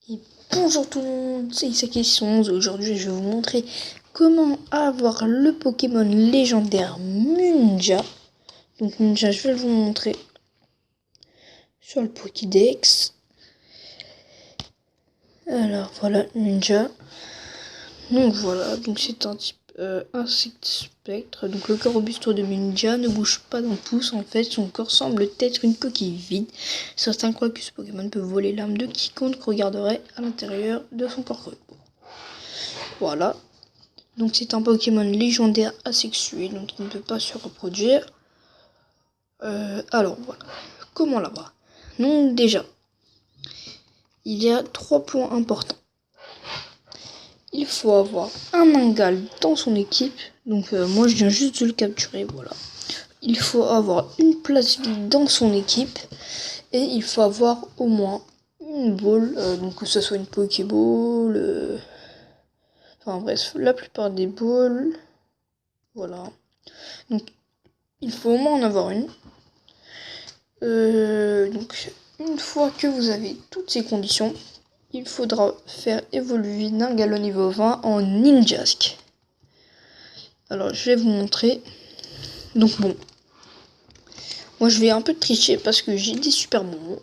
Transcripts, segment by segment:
Et bonjour tout le monde, c'est Isaki11. Aujourd'hui, je vais vous montrer comment avoir le Pokémon légendaire Munja. Donc Munja, je vais vous montrer sur le Pokédex. Alors voilà, Munja. Donc voilà, donc c'est un type insecte spectre. Donc le corps robuste de Munja ne bouge pas d'un pouce. En fait, son corps semble être une coquille vide. Certains croient que ce Pokémon peut voler l'âme de quiconque regarderait à l'intérieur de son corps creux. Voilà. Donc c'est un Pokémon légendaire asexué, donc il ne peut pas se reproduire. Alors voilà, comment l'avoir? Donc déjà, il y a 3 points importants. Il faut avoir un Mangal dans son équipe, donc moi je viens juste de le capturer, voilà. Il faut avoir une place vide dans son équipe, et il faut avoir au moins une ball, donc que ce soit une Pokéball, enfin bref, la plupart des balls, voilà. Donc il faut au moins en avoir une. Donc une fois que vous avez toutes ces conditions, il faudra faire évoluer Ningalo niveau 20 en Ninjask. Alors je vais vous montrer. Donc bon, moi je vais un peu tricher parce que j'ai des super bonbons.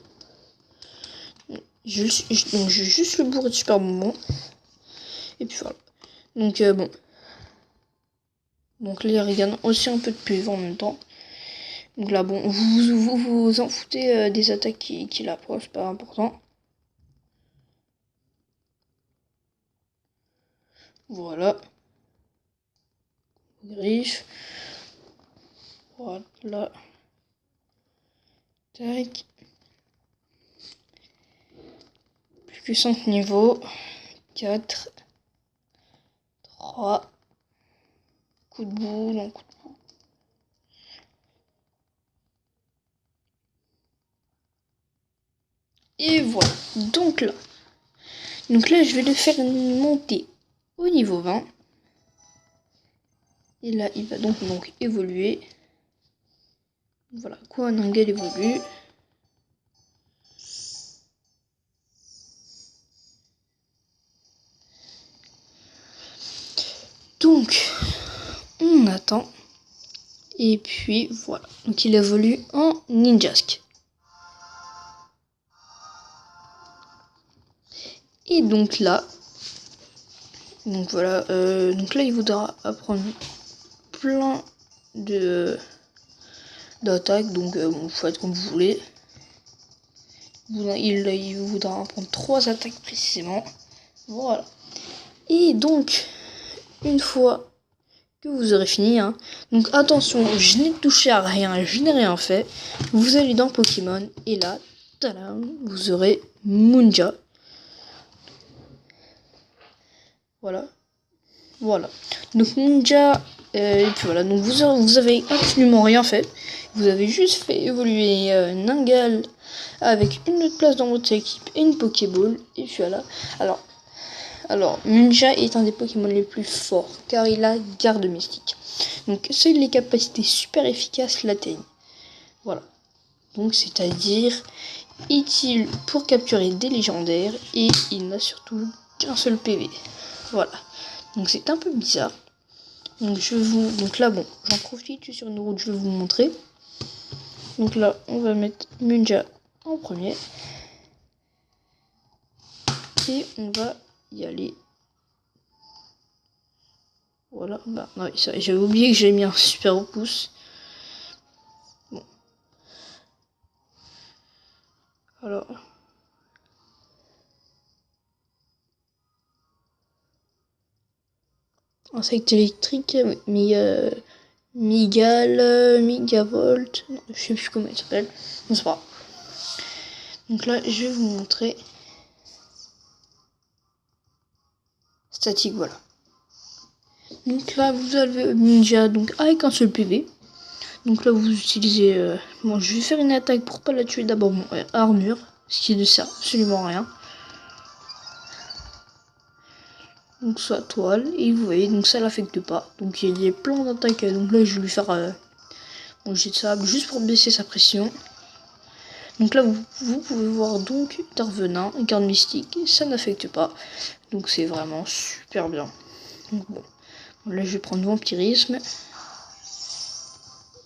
Donc j'ai juste le bourré de super bonbons. Et puis voilà. Donc bon. Donc là il regarde aussi un peu de PV en même temps. Donc là bon, vous en foutez des attaques qui l'approchent, pas important. Voilà. Griffe. Voilà. Tac. Plus que 5 niveaux. 4. 3. Coup de boule, non, coup de boule. Et voilà. Donc là, je vais le faire monter au niveau 20. Et là, il va donc évoluer. Voilà, quoi, Nangel évolue. Donc, on attend. Et puis, voilà. Donc, il évolue en Ninjask. Et donc là, voilà. Donc là, il voudra apprendre plein d'attaques. Donc, bon, faites comme vous voulez. Il voudra apprendre 3 attaques précisément. Voilà. Et donc, une fois que vous aurez fini, donc attention, je n'ai touché à rien, je n'ai rien fait. Vous allez dans Pokémon et là, tadam, vous aurez Munja. Voilà. Donc Munja, et puis voilà. Donc vous avez absolument rien fait. Vous avez juste fait évoluer Ningal avec une autre place dans votre équipe et une Pokéball. Et puis voilà. Alors, Munja est un des Pokémon les plus forts, car il a garde mystique. Donc, seules les capacités super efficaces l'atteignent. Voilà. Donc, c'est-à-dire utile pour capturer des légendaires, et il n'a surtout qu'un seul PV. Voilà. Donc, c'est un peu bizarre. Donc là, bon, j'en profite sur une route, je vais vous montrer. Donc là, on va mettre Munja en premier. Et on va y aller. Voilà, bah ouais, j'avais oublié que j'avais mis un super au pouce. Bon. Alors. Insecte électrique, Migavolt, non, je sais plus comment il s'appelle. Bon, c'est pas grave. Donc là, je vais vous montrer. Statique, voilà. Donc là, vous avez Ninja donc avec un seul PV. Donc là, vous utilisez... Bon, je vais faire une attaque pour pas la tuer. D'abord, mon armure, ce qui ne sert absolument à rien. Donc soit toile, et vous voyez, donc ça l'affecte pas. Donc il y a plein d'attaques. Donc là, je vais lui faire mon jet de sable juste pour baisser sa pression. Donc là, vous pouvez voir donc Darvenin, garde mystique, ça n'affecte pas. Donc c'est vraiment super bien. Donc bon, là je vais prendre vampirisme.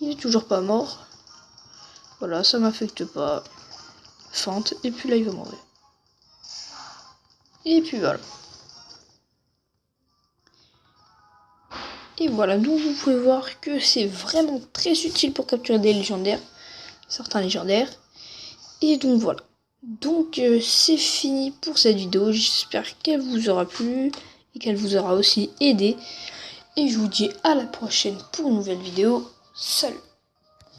Il est toujours pas mort. Voilà, ça m'affecte pas. Feinte, et puis là il va mourir. Et puis voilà. Et voilà, donc vous pouvez voir que c'est vraiment très utile pour capturer des légendaires. Certains légendaires. Et donc voilà. Donc c'est fini pour cette vidéo. J'espère qu'elle vous aura plu et qu'elle vous aura aussi aidé. Et je vous dis à la prochaine pour une nouvelle vidéo. Salut!